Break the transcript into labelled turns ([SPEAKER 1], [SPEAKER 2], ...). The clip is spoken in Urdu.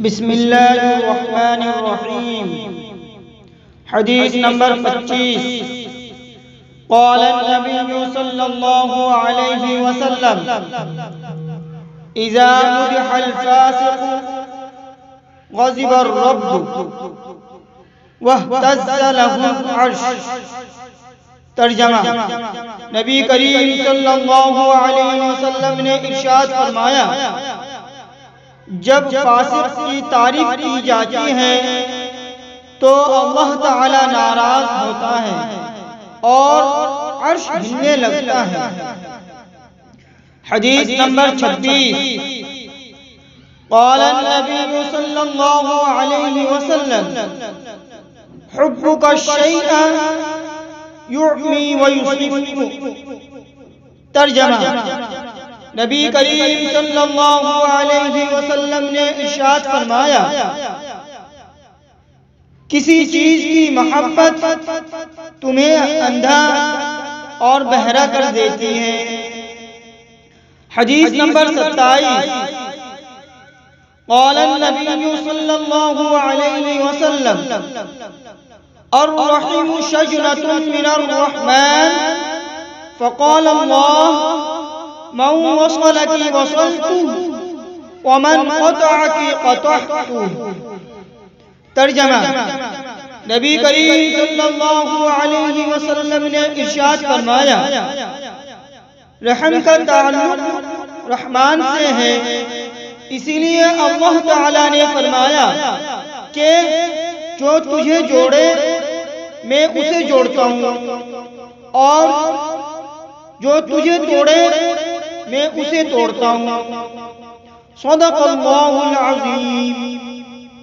[SPEAKER 1] بسم اللہ الرحمن الرحیم۔ حدیث نمبر 25۔ قال النبی صلی اللہ علیہ وسلم: اذا مدح الفاسق غضب الرب واہتز له العرش۔ ترجمہ: نبی کریم صلی اللہ علیہ وسلم نے ارشاد فرمایا، جب فاسق کی تعریف کی جاتی ہے تو اللہ تعالی ناراض ہوتا ہے اور عرش ہلنے لگتا ہے۔ حدیث نمبر 26۔ قال النبی صلی اللہ علیہ وسلم: حبک الشیء یعمی ویصف۔ ترجمہ: نبی کریم صلی اللہ علیہ وسلم نے ارشاد فرمایا، کسی چیز کی محبت تمہیں اندھا اور بہرا کر دیتی ہے۔ حدیث نمبر 27۔ قال النبی صلی اللہ علیہ وسلم: الرحم شجرۃ من الرحمن فقال اللہ: من وصلك وصلته ومن قطعك قطعته۔ ترجمہ: نبی کریم صلی اللہ علیہ وسلم نے ارشاد فرمایا، رحم کا تعلق رحمان سے ہے، اسی لیے اللہ تعالی نے فرمایا کہ جو تجھے جوڑے میں اسے جوڑتا ہوں اور جو تجھے توڑے میں اسے توڑتا ہوں۔ صدق اللہ العظیم۔